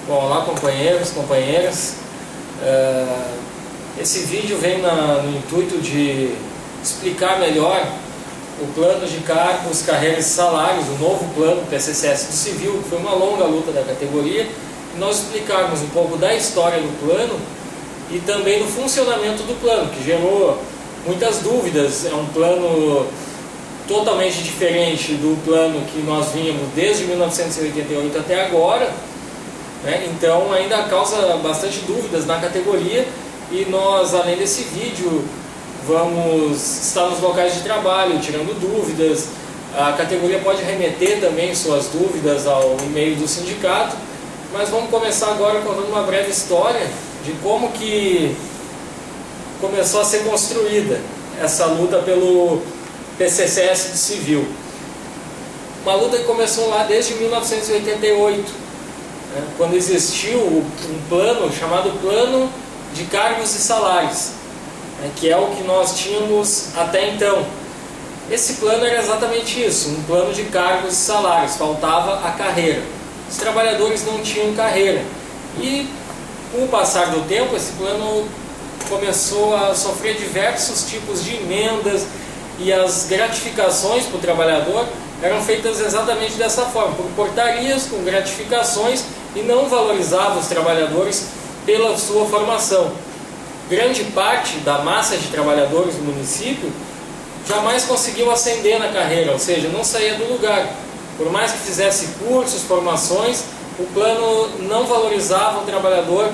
Bom, olá companheiros, companheiras. Esse vídeo vem no intuito de explicar melhor o plano de cargos, carreiras e salários, o novo plano PCCS do Civil, que foi uma longa luta da categoria, e nós explicarmos um pouco da história do plano e também do funcionamento do plano, que gerou muitas dúvidas. É um plano totalmente diferente do plano que nós vínhamos desde 1988 até agora, né? Então ainda causa bastante dúvidas na categoria, e nós, além desse vídeo, vamos estar nos locais de trabalho tirando dúvidas. A categoria pode remeter também suas dúvidas ao e-mail do sindicato, mas vamos começar agora contando uma breve história de como que começou a ser construída essa luta pelo PCCS do Civil. Uma luta que começou lá desde 1988, né, quando existiu um plano chamado Plano de Cargos e Salários, né, que é o que nós tínhamos até então. Esse plano era exatamente isso, um plano de cargos e salários, faltava a carreira. Os trabalhadores não tinham carreira, e com o passar do tempo esse plano começou a sofrer diversos tipos de emendas, e as gratificações para o trabalhador eram feitas exatamente dessa forma, por portarias com gratificações, e não valorizavam os trabalhadores pela sua formação. Grande parte da massa de trabalhadores do município jamais conseguiu ascender na carreira, ou seja, não saía do lugar. Por mais que fizesse cursos, formações, o plano não valorizava o trabalhador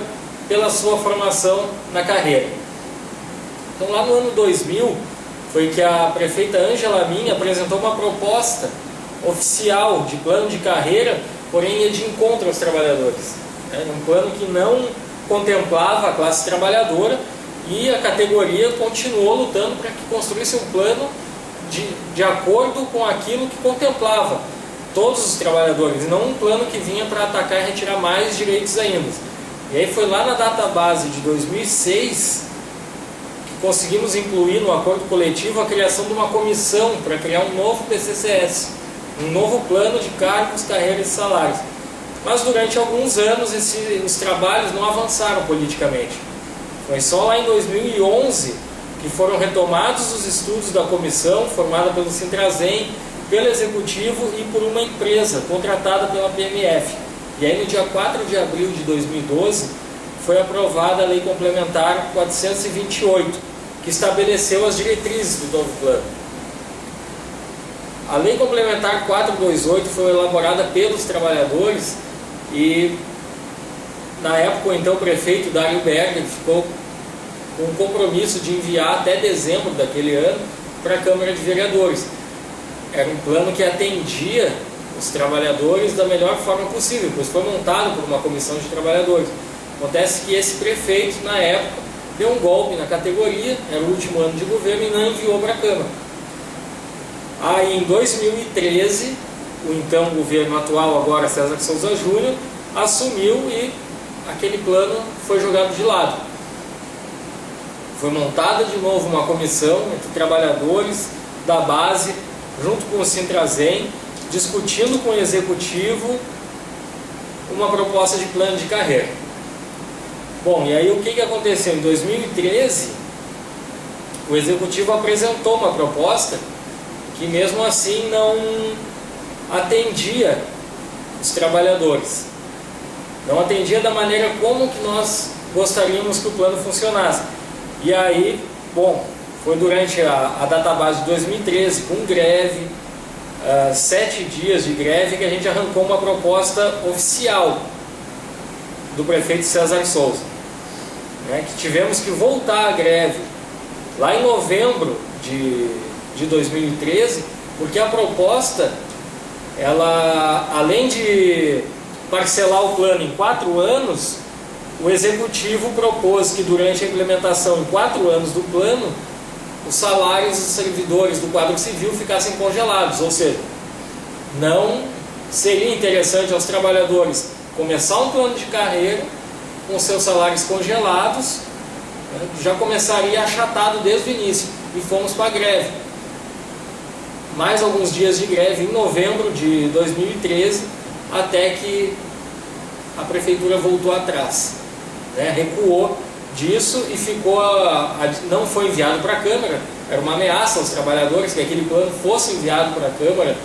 pela sua formação na carreira. Então, lá no ano 2000, foi que a prefeita Ângela Min apresentou uma proposta oficial de plano de carreira, porém ia de encontro aos trabalhadores. Era um plano que não contemplava a classe trabalhadora, e a categoria continuou lutando para que construísse um plano de acordo com aquilo que contemplava todos os trabalhadores, e não um plano que vinha para atacar e retirar mais direitos ainda. E aí foi lá na database de 2006 que conseguimos incluir no acordo coletivo a criação de uma comissão para criar um novo PCCS, um novo plano de cargos, carreiras e salários. Mas durante alguns anos os trabalhos não avançaram politicamente. Foi só lá em 2011 que foram retomados os estudos da comissão, formada pelo Sintrazem, pelo Executivo e por uma empresa contratada pela PMF. E aí no dia 4 de abril de 2012 foi aprovada a Lei Complementar 428, que estabeleceu as diretrizes do novo plano. A Lei Complementar 428 foi elaborada pelos trabalhadores, e na época então o prefeito Dário Berger ficou com um compromisso de enviar até dezembro daquele ano para a Câmara de Vereadores. Era um plano que atendia os trabalhadores da melhor forma possível, pois foi montado por uma comissão de trabalhadores. Acontece que esse prefeito, na época, deu um golpe na categoria, era o último ano de governo, e não enviou para a Câmara. Aí em 2013, o então governo atual, agora César Souza Júnior, assumiu, e aquele plano foi jogado de lado. Foi montada de novo uma comissão entre trabalhadores da base, junto com o Sintrazem, discutindo com o Executivo uma proposta de plano de carreira. Bom, e aí o que aconteceu? Em 2013, o Executivo apresentou uma proposta que mesmo assim não atendia os trabalhadores. Não atendia da maneira como que nós gostaríamos que o plano funcionasse. E aí, bom, foi durante a database de 2013, com greve, 7 dias de greve, que a gente arrancou uma proposta oficial do prefeito César Souza, né, que tivemos que voltar à greve lá em novembro de 2013, porque a proposta, ela, além de parcelar o plano em 4 anos, o Executivo propôs que durante a implementação em 4 anos do plano, os salários dos servidores do quadro civil ficassem congelados, ou seja, não seria interessante aos trabalhadores começar um plano de carreira com seus salários congelados, né, já começaria achatado desde o início, e fomos para a greve. Mais alguns dias de greve em novembro de 2013, até que a prefeitura voltou atrás, né? Recuou disso e ficou não foi enviado para a Câmara. Era uma ameaça aos trabalhadores que aquele plano fosse enviado para a Câmara,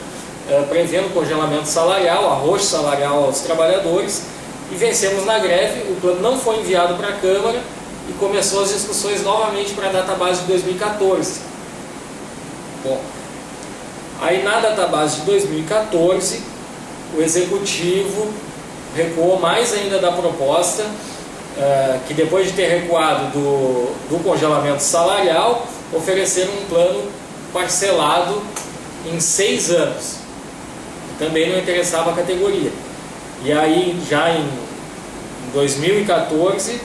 prevendo congelamento salarial, arroxo salarial aos trabalhadores, e vencemos na greve. O plano não foi enviado para a Câmara e começou as discussões novamente para a database de 2014. Bom, aí na database de 2014, o Executivo recuou mais ainda da proposta, que depois de ter recuado do congelamento salarial, ofereceram um plano parcelado em 6 anos. Também não interessava a categoria. E aí, já em 2014,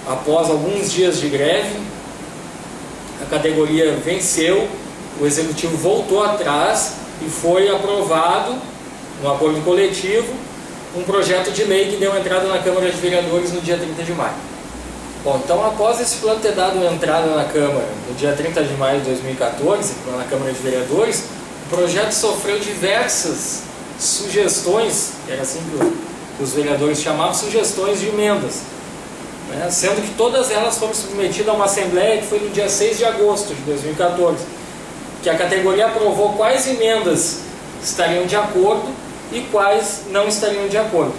após alguns dias de greve, a categoria venceu, o Executivo voltou atrás e foi aprovado, no acordo coletivo, um projeto de lei que deu entrada na Câmara de Vereadores no dia 30 de maio. Bom, então após esse plano ter dado entrada na Câmara no dia 30 de maio de 2014, na Câmara de Vereadores, o projeto sofreu diversas sugestões, era assim que os vereadores chamavam, sugestões de emendas, né? Sendo que todas elas foram submetidas a uma assembleia que foi no dia 6 de agosto de 2014, que a categoria aprovou quais emendas estariam de acordo e quais não estariam de acordo.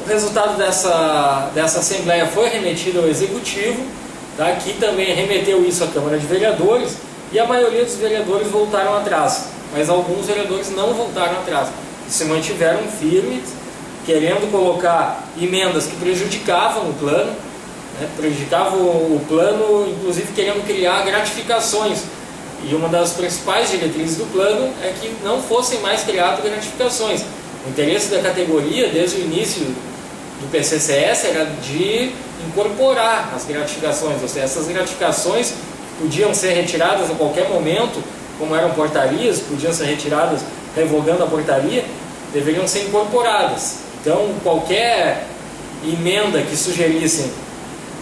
O resultado dessa Assembleia foi remetido ao Executivo, tá? Que também remeteu isso à Câmara de Vereadores, e a maioria dos vereadores voltaram atrás, mas alguns vereadores não voltaram atrás, e se mantiveram firmes, querendo colocar emendas que prejudicavam o plano, né? Prejudicavam o plano, inclusive querendo criar gratificações. E uma das principais diretrizes do plano é que não fossem mais criadas gratificações. O interesse da categoria, desde o início do PCCS, era de incorporar as gratificações, ou seja, essas gratificações podiam ser retiradas a qualquer momento, como eram portarias, podiam ser retiradas revogando a portaria, deveriam ser incorporadas. Então, qualquer emenda que sugerissem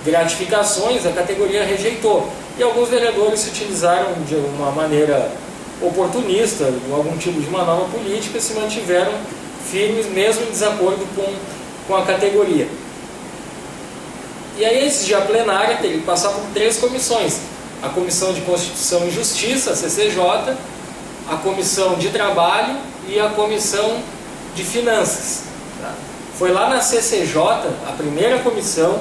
gratificações, a categoria rejeitou. E alguns vereadores se utilizaram de uma maneira oportunista, de algum tipo de manobra política, e se mantiveram firmes, mesmo em desacordo com a categoria. E aí, esse dia plenário teve que passar por 3 comissões: a Comissão de Constituição e Justiça, a CCJ, a Comissão de Trabalho e a Comissão de Finanças. Tá? Foi lá na CCJ, a primeira comissão,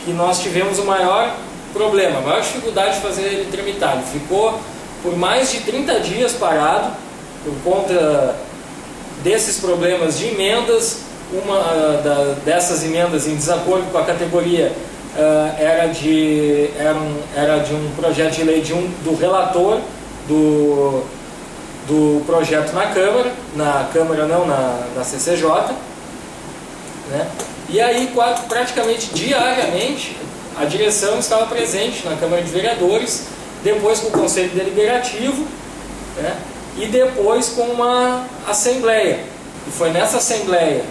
que nós tivemos o maior problema, a maior dificuldade de fazer ele tramitar. Ele ficou por mais de 30 dias parado, por conta desses problemas de emendas. Uma dessas emendas em desacordo com a categoria era de um projeto de lei do relator do projeto na Câmara não, na CCJ, né? E aí, praticamente diariamente, a direção estava presente na Câmara de Vereadores, depois com o Conselho Deliberativo, né? E depois com uma Assembleia. E foi nessa Assembleia,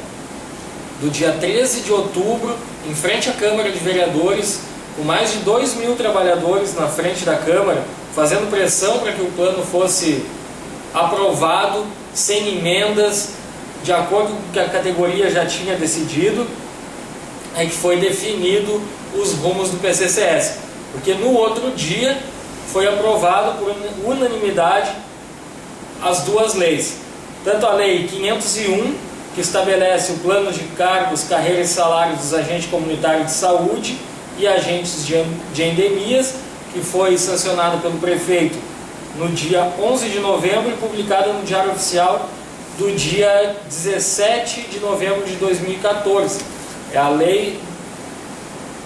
do dia 13 de outubro, em frente à Câmara de Vereadores, com mais de 2.000 trabalhadores na frente da Câmara, fazendo pressão para que o plano fosse aprovado, sem emendas, de acordo com o que a categoria já tinha decidido, é que foi definido os rumos do PCCS. Porque no outro dia foi aprovado por unanimidade as 2 leis. Tanto a Lei 501, que estabelece o plano de cargos, carreira e salários dos agentes comunitários de saúde e agentes de endemias, que foi sancionado pelo prefeito no dia 11 de novembro e publicado no Diário Oficial do dia 17 de novembro de 2014. É a lei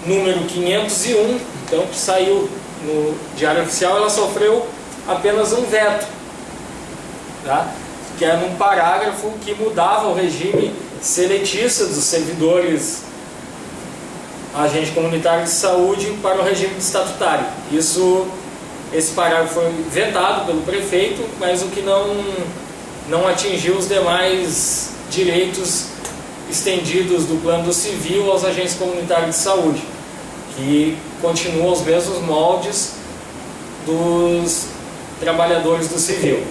número 501, então, que saiu no Diário Oficial. Ela sofreu apenas um veto, tá? Que é num parágrafo que mudava o regime seletista dos servidores agente comunitário de saúde para o regime estatutário. Esse parágrafo foi vetado pelo prefeito, mas o que não atingiu os demais direitos estendidos do plano do civil aos agentes comunitários de saúde, que continuam os mesmos moldes dos trabalhadores do civil.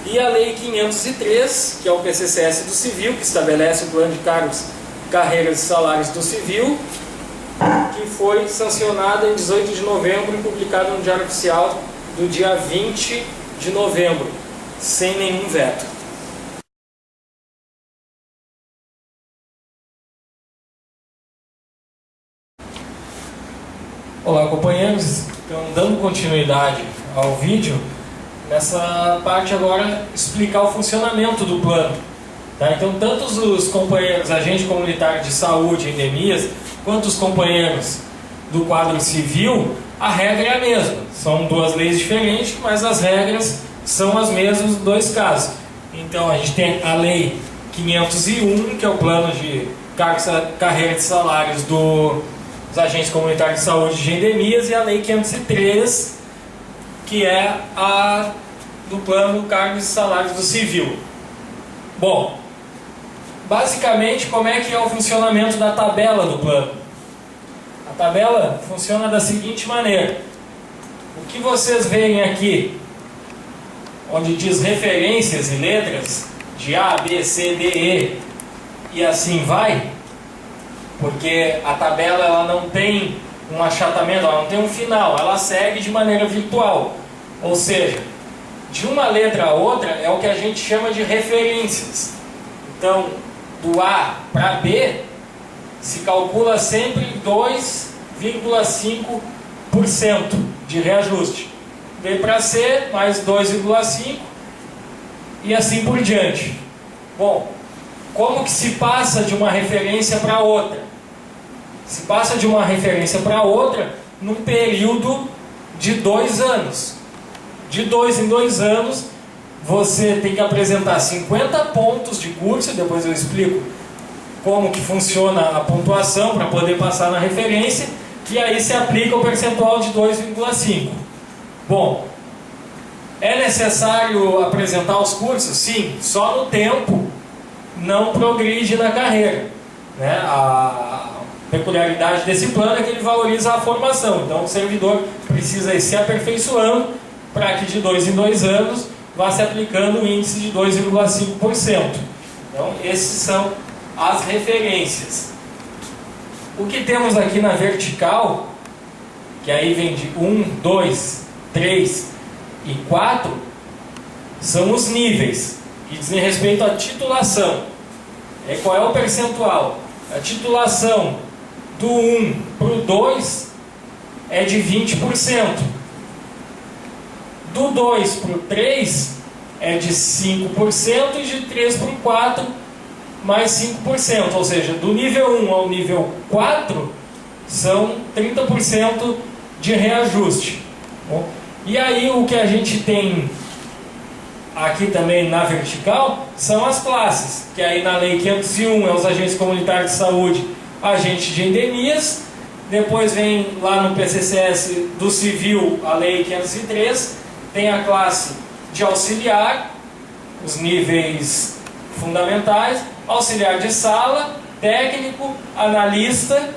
e a Lei 503, que é o PCCS do Civil, que estabelece o plano de cargos, carreiras e salários do Civil, que foi sancionada em 18 de novembro e publicada no Diário Oficial do dia 20 de novembro, sem nenhum veto. Olá, companheiros, então, dando continuidade ao vídeo, nessa parte agora explicar o funcionamento do plano. Tá? Então, tanto os companheiros agente comunitário de saúde e endemias, quanto os companheiros do quadro civil, a regra é a mesma. São duas leis diferentes, mas as regras são as mesmas nos dois casos. Então, a gente tem a Lei 501, que é o plano de carreira de salários dos agentes comunitários de saúde de endemias, e a Lei 503, que é a do plano de cargos e salários do civil. Bom, basicamente, como é que é o funcionamento da tabela do plano? A tabela funciona da seguinte maneira. O que vocês veem aqui, onde diz referências e letras, de A, B, C, D, E, e assim vai, porque a tabela ela não tem um achatamento, ela não tem um final, ela segue de maneira virtual. Ou seja, de uma letra a outra é o que a gente chama de referências. Então, do A para B, se calcula sempre 2,5% de reajuste. B para C, mais 2,5% e assim por diante. Bom, como que se passa de uma referência para outra? Se passa de uma referência para outra num período de 2 anos. De 2 em 2 anos, você tem que apresentar 50 pontos de curso, depois eu explico como que funciona a pontuação para poder passar na referência, e aí se aplica o percentual de 2,5%. Bom, é necessário apresentar os cursos? Sim, só no tempo não progride na carreira, né? A peculiaridade desse plano é que ele valoriza a formação, então o servidor precisa ir se aperfeiçoando para que de 2 em 2 anos vá se aplicando o índice de 2,5%. Então, esses são as referências. O que temos aqui na vertical, que aí vem de 1, 2, 3 e 4, são os níveis, que dizem respeito à titulação. E qual é o percentual? A titulação do 1 para o 2 é de 20%. Do 2 para o 3 é de 5% e de 3 para o 4 mais 5%. Ou seja, do nível 1 ao nível 4 são 30% de reajuste. Bom, e aí o que a gente tem aqui também na vertical são as classes, que aí na Lei 501 é os agentes comunitários de saúde, agentes de endemias. Depois vem lá no PCCS do Civil a Lei 503, tem a classe de auxiliar, os níveis fundamentais, auxiliar de sala, técnico, analista,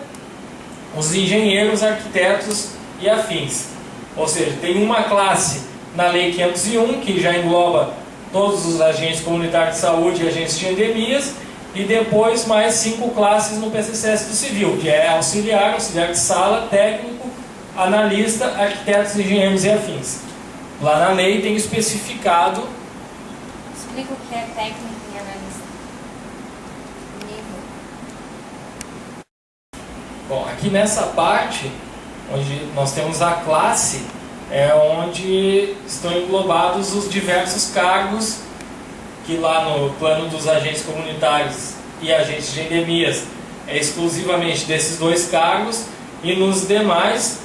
os engenheiros, arquitetos e afins. Ou seja, tem uma classe na Lei 501 que já engloba todos os agentes comunitários de saúde e agentes de endemias, e depois mais 5 classes no PCCS do Civil, que é auxiliar, auxiliar de sala, técnico, analista, arquitetos, engenheiros e afins. Lá na lei tem especificado. Explica o que é técnico e analista. Nível. Bom, aqui nessa parte, onde nós temos a classe, é onde estão englobados os diversos cargos, que lá no plano dos agentes comunitários e agentes de endemias é exclusivamente desses 2 cargos, e nos demais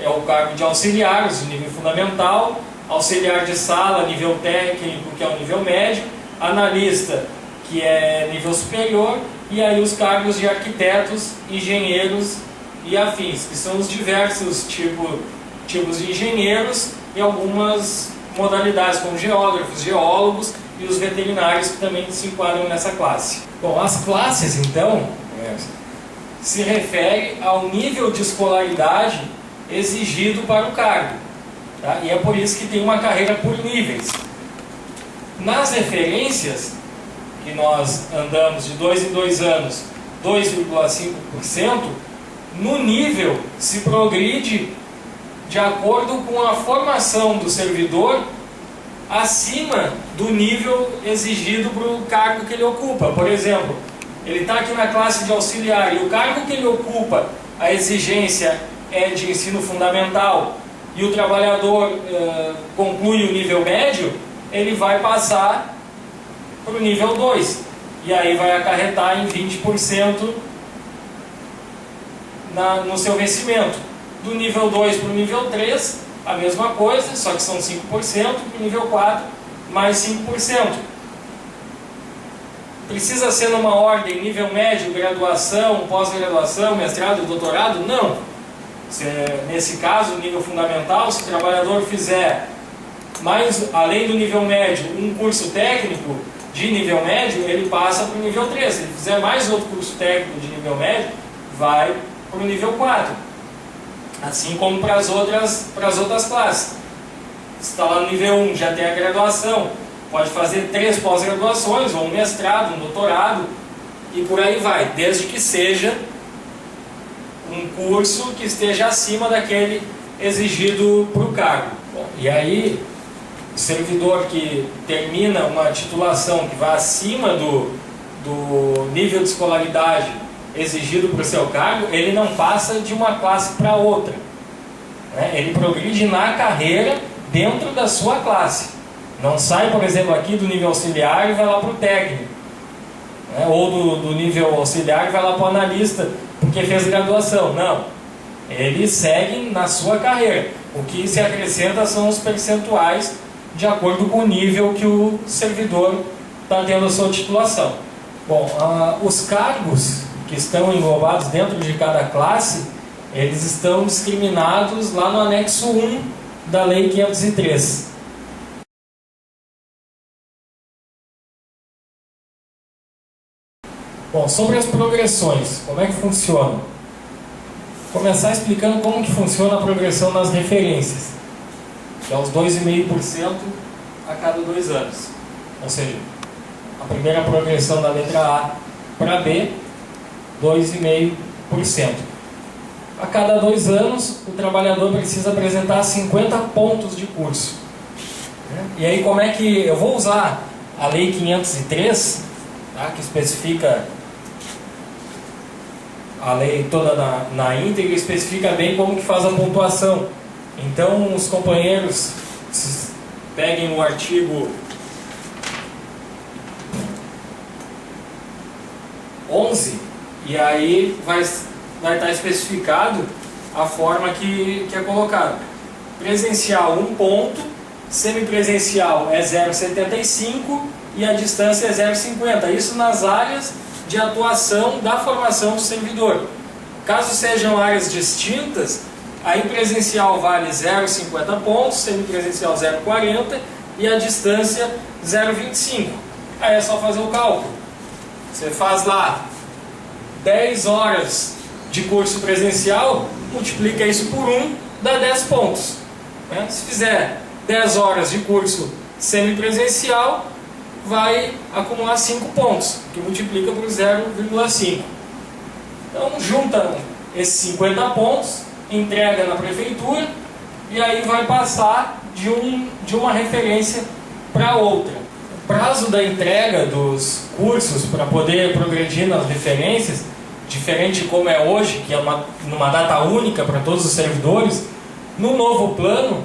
é o cargo de auxiliares, de nível fundamental, auxiliar de sala, nível técnico, que é o nível médio, analista, que é nível superior, e aí os cargos de arquitetos, engenheiros e afins, que são os diversos tipos de engenheiros e algumas modalidades, como geógrafos, geólogos e os veterinários, que também se enquadram nessa classe. Bom, as classes, então, se refere ao nível de escolaridade exigido para o cargo, tá? E é por isso que tem uma carreira por níveis. Nas referências, que nós andamos de 2 em 2 anos, 2,5%, no nível se progride de acordo com a formação do servidor acima do nível exigido para o cargo que ele ocupa. Por exemplo, ele está aqui na classe de auxiliar e o cargo que ele ocupa, a exigência é de ensino fundamental e o trabalhador conclui o nível médio, ele vai passar para o nível 2 e aí vai acarretar em 20% no seu vencimento. Do nível 2 para o nível 3, a mesma coisa, só que são 5%, para o nível 4, mais 5%. Precisa ser numa ordem nível médio, graduação, pós-graduação, mestrado, doutorado? Não. Nesse caso, nível fundamental, se o trabalhador fizer, além do nível médio, um curso técnico de nível médio, ele passa para o nível 3. Se ele fizer mais outro curso técnico de nível médio, vai para o nível 4. Assim como para as outras classes. Se está lá no nível 1, já tem a graduação, pode fazer 3 pós-graduações, ou um mestrado, um doutorado, e por aí vai, desde que seja um curso que esteja acima daquele exigido para o cargo. Bom, e aí, o servidor que termina uma titulação que vai acima do nível de escolaridade exigido para o seu cargo, ele não passa de uma classe para outra, né? Ele progride na carreira dentro da sua classe. Não sai, por exemplo, aqui do nível auxiliar e vai lá para o técnico, né? Ou do nível auxiliar e vai lá para o analista porque fez graduação. Não. Ele segue na sua carreira. O que se acrescenta são os percentuais de acordo com o nível que o servidor está tendo a sua titulação. Bom, os cargos que estão englobados dentro de cada classe, eles estão discriminados lá no anexo 1 da Lei 503. Bom, sobre as progressões, como é que funciona? Vou começar explicando como que funciona a progressão nas referências, que é os 2,5% a cada 2 anos. Ou seja, a primeira progressão da letra A para B, 2,5%. A cada 2 anos, o trabalhador precisa apresentar 50 pontos de curso. E aí, como é que... Eu vou usar a Lei 503, tá, que especifica a lei toda na íntegra, especifica bem como que faz a pontuação. Então, os companheiros peguem o artigo 11, e aí vai estar especificado a forma que é colocado. Presencial 1 ponto, semipresencial é 0,75 e a distância é 0,50. Isso nas áreas de atuação da formação do servidor. Caso sejam áreas distintas, aí presencial vale 0,50 pontos, semipresencial 0,40 e a distância 0,25. Aí é só fazer o cálculo. Você faz lá 10 horas de curso presencial, multiplica isso por 1, dá 10 pontos. Né? Se fizer 10 horas de curso semipresencial, vai acumular 5 pontos, que multiplica por 0,5. Então, junta esses 50 pontos, entrega na prefeitura, e aí vai passar de uma referência para outra. O prazo da entrega dos cursos para poder progredir nas referências, diferente de como é hoje, que é numa data única para todos os servidores, no novo plano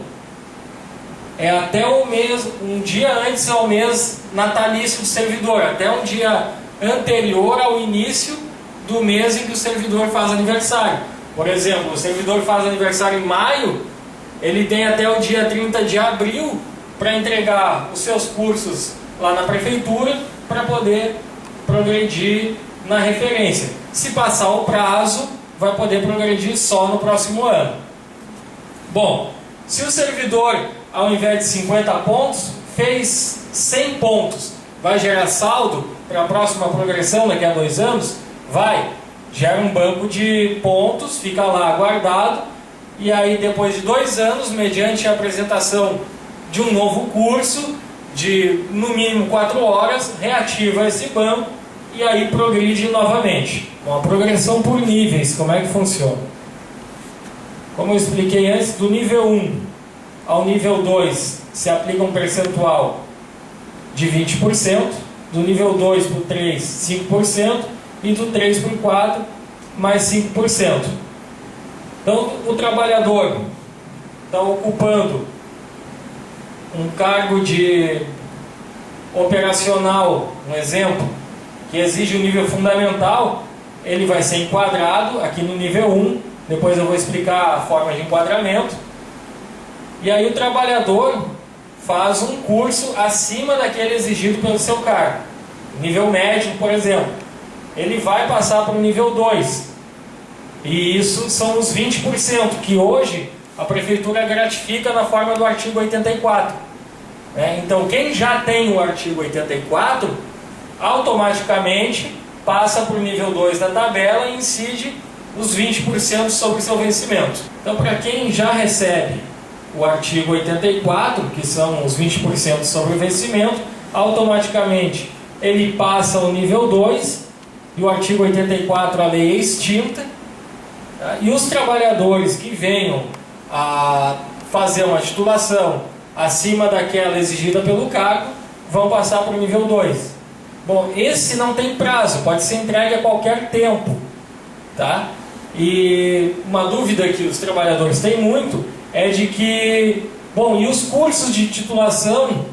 é até um dia antes ao mês natalício do servidor, até um dia anterior ao início do mês em que o servidor faz aniversário. Por exemplo, o servidor faz aniversário em maio, ele tem até o dia 30 de abril para entregar os seus cursos lá na prefeitura para poder progredir na referência. Se passar o prazo, vai poder progredir só no próximo ano. Bom, se o servidor, ao invés de 50 pontos, fez 100 pontos, vai gerar saldo para a próxima progressão daqui a 2 anos? Vai. Gera um banco de pontos, fica lá guardado, e aí depois de 2 anos, mediante a apresentação de um novo curso, de no mínimo 4 horas, reativa esse banco e aí progride novamente. Bom, a progressão por níveis, como é que funciona? Como eu expliquei antes, do nível 1 ao nível 2 se aplica um percentual de 20%, do nível 2 para o 3, 5%, e do 3 para o 4, mais 5%. Então, o trabalhador está ocupando um cargo de operacional, um exemplo, que exige o nível fundamental, ele vai ser enquadrado aqui no nível 1, depois eu vou explicar a forma de enquadramento, e aí o trabalhador faz um curso acima daquele exigido pelo seu cargo. Nível médio, por exemplo, ele vai passar para o nível 2, e isso são os 20%, que hoje a Prefeitura gratifica na forma do artigo 84. Então, quem já tem o artigo 84, automaticamente passa para o nível 2 da tabela e incide os 20% sobre o seu vencimento. Então, para quem já recebe o artigo 84, que são os 20% sobre o vencimento, automaticamente ele passa ao nível 2, e o artigo 84, a lei é extinta, e os trabalhadores que venham a fazer uma titulação acima daquela exigida pelo cargo, vão passar para o nível 2. Bom, esse não tem prazo, pode ser entregue a qualquer tempo, tá? E uma dúvida que os trabalhadores têm muito é de que, bom, e os cursos de titulação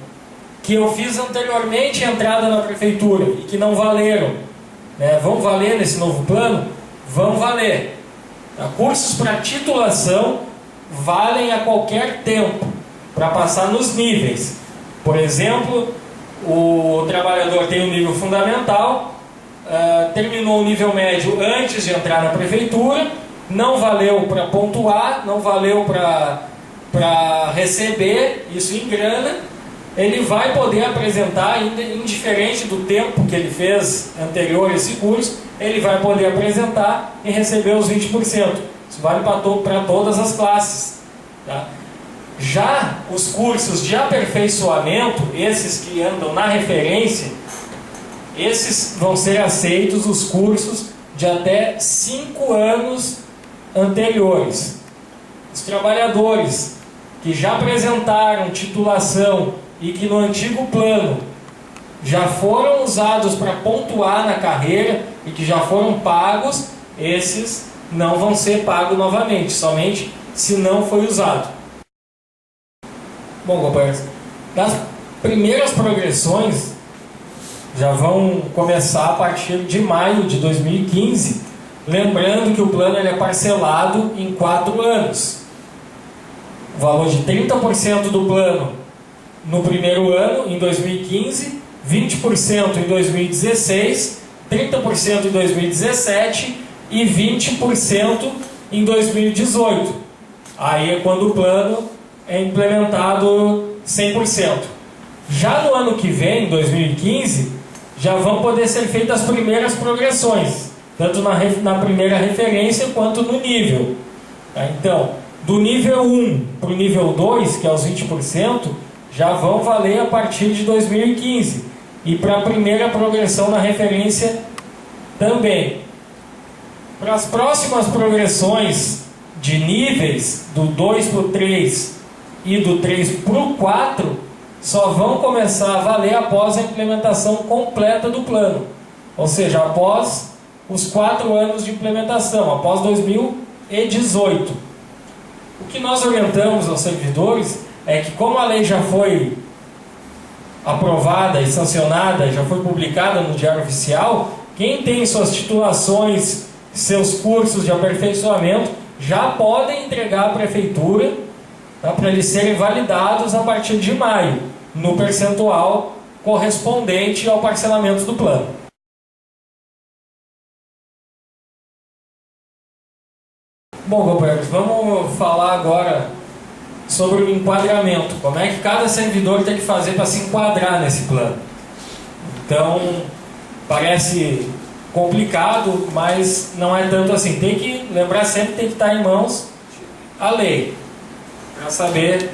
que eu fiz anteriormente à entrada na Prefeitura e que não valeram, vão valer nesse novo plano? Vão valer. Tá? Cursos para titulação valem a qualquer tempo, para passar nos níveis. Por exemplo, o trabalhador tem o nível fundamental, terminou o nível médio antes de entrar na Prefeitura, não valeu para pontuar, não valeu para receber isso em grana, ele vai poder apresentar, indiferente do tempo que ele fez anterior a esse curso, ele vai poder apresentar e receber os 20%. Isso vale para todas as classes. Tá? Já os cursos de aperfeiçoamento, esses que andam na referência, esses vão ser aceitos os cursos de até 5 anos anteriores. Os trabalhadores que já apresentaram titulação e que no antigo plano já foram usados para pontuar na carreira e que já foram pagos, esses não vão ser pagos novamente, somente se não foi usado. Bom, companheiros, as primeiras progressões já vão começar a partir de maio de 2015, lembrando que o plano ele é parcelado em 4 anos. O valor de 30% do plano no primeiro ano, em 2015, 20% em 2016, 30% em 2017 e 20% em 2018. Aí é quando o plano é implementado 100%. Já no ano que vem, em 2015, já vão poder ser feitas as primeiras progressões, tanto na primeira referência quanto no nível. Então, do nível 1 para o nível 2, que é os 20%, já vão valer a partir de 2015. E para a primeira progressão na referência também. Para as próximas progressões de níveis, do 2 para o 3 e do 3 para o 4, só vão começar a valer após a implementação completa do plano. Ou seja, após os 4 anos de implementação, após 2018. O que nós orientamos aos servidores é que, como a lei já foi aprovada e sancionada, já foi publicada no Diário Oficial, quem tem suas titulações, seus cursos de aperfeiçoamento, já podem entregar à Prefeitura, tá, para eles serem validados a partir de maio, no percentual correspondente ao parcelamento do plano. Bom, companheiros, vamos falar agora sobre o enquadramento. Como é que cada servidor tem que fazer para se enquadrar nesse plano. Então, parece complicado, mas não é tanto assim. Tem que lembrar sempre que tem que estar em mãos a lei, para saber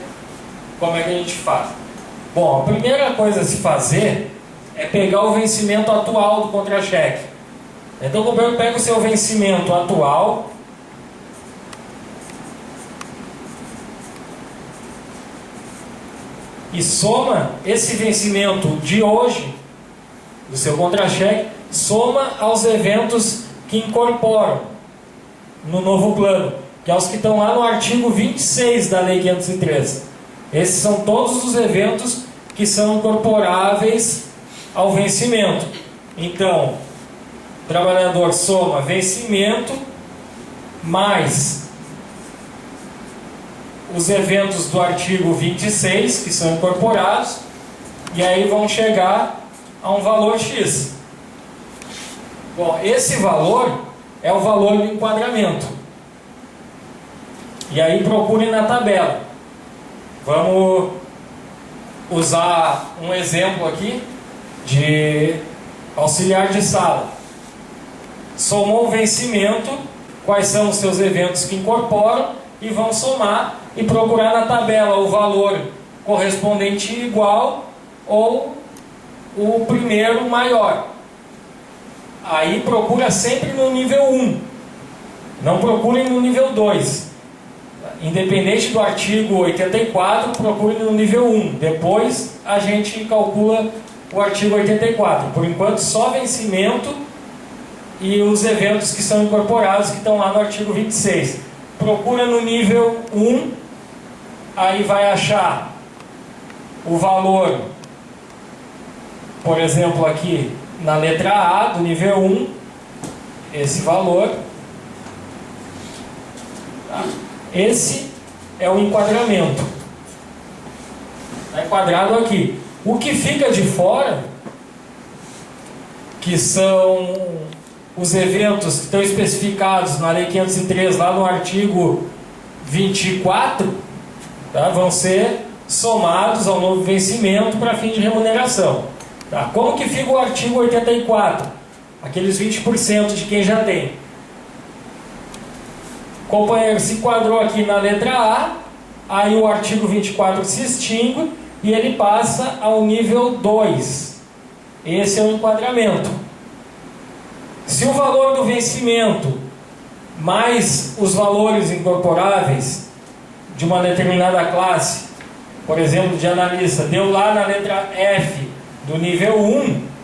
como é que a gente faz. Bom, a primeira coisa a se fazer é pegar o vencimento atual do contra-cheque. Então, o governo pega o seu vencimento atual e soma esse vencimento de hoje, do seu contra-cheque, soma aos eventos que incorporam no novo plano, que é os que estão lá no artigo 26 da Lei 503. Esses são todos os eventos que são incorporáveis ao vencimento. Então, o trabalhador soma vencimento mais os eventos do artigo 26 que são incorporados, e aí vão chegar a um valor X. Bom, esse valor é o valor do enquadramento. E aí procure na tabela. Vamos usar um exemplo aqui de auxiliar de sala. Somou o vencimento, quais são os seus eventos que incorporam, e vão somar e procurar na tabela o valor correspondente igual ou o primeiro maior. Aí procura sempre no nível 1, não procure no nível 2. Independente do artigo 84, procure no nível 1. Depois a gente calcula o artigo 84. Por enquanto, só vencimento e os eventos que são incorporados, que estão lá no artigo 26. Procura no nível 1, aí vai achar o valor, por exemplo, aqui na letra A do nível 1, esse valor. Tá? Esse é o enquadramento. Está enquadrado aqui. O que fica de fora, que são os eventos que estão especificados na Lei 503, lá no artigo 24, tá? Vão ser somados ao novo vencimento para fim de remuneração. Tá? Como que fica o artigo 84? Aqueles 20% de quem já tem. O companheiro se enquadrou aqui na letra A, aí o artigo 24 se extingue e ele passa ao nível 2. Esse é o enquadramento. Se o valor do vencimento mais os valores incorporáveis de uma determinada classe, por exemplo, de analista, deu lá na letra F do nível 1,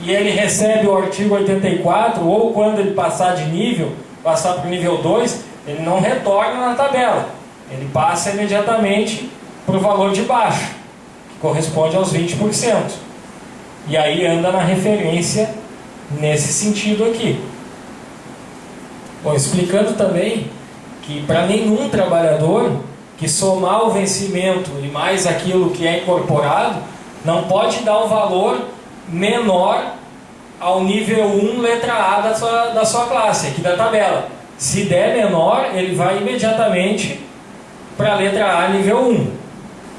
e ele recebe o artigo 84, ou quando ele passar de nível, passar para o nível 2, ele não retorna na tabela. Ele passa imediatamente para o valor de baixo, que corresponde aos 20%. E aí anda na referência nesse sentido aqui. Bom, explicando também que para nenhum trabalhador que somar o vencimento e mais aquilo que é incorporado, não pode dar um valor menor ao nível 1, letra A da sua classe, aqui da tabela. Se der menor, ele vai imediatamente para a letra A, nível 1.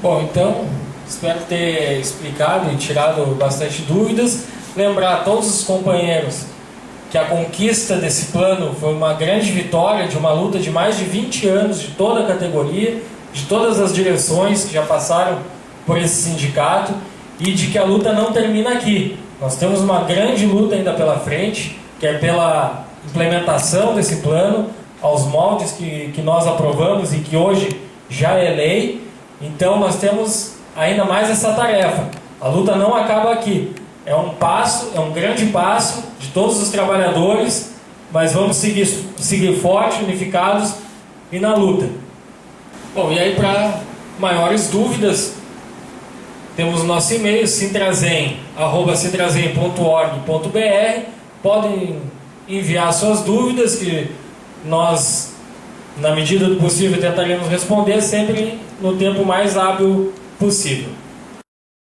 Bom, então, espero ter explicado e tirado bastante dúvidas. Lembrar a todos os companheiros que a conquista desse plano foi uma grande vitória, de uma luta de mais de 20 anos, de toda a categoria, de todas as direções que já passaram por esse sindicato, e de que a luta não termina aqui. Nós temos uma grande luta ainda pela frente, que é pela implementação desse plano, aos moldes que nós aprovamos e que hoje já é lei. Então nós temos ainda mais essa tarefa. A luta não acaba aqui. É um passo, é um grande passo de todos os trabalhadores, mas vamos seguir fortes, unificados e na luta. Bom, e aí para maiores dúvidas, temos o nosso e-mail, sintrazen@sintrazen.org.br. Podem enviar suas dúvidas, que nós, na medida do possível, tentaremos responder sempre no tempo mais hábil possível.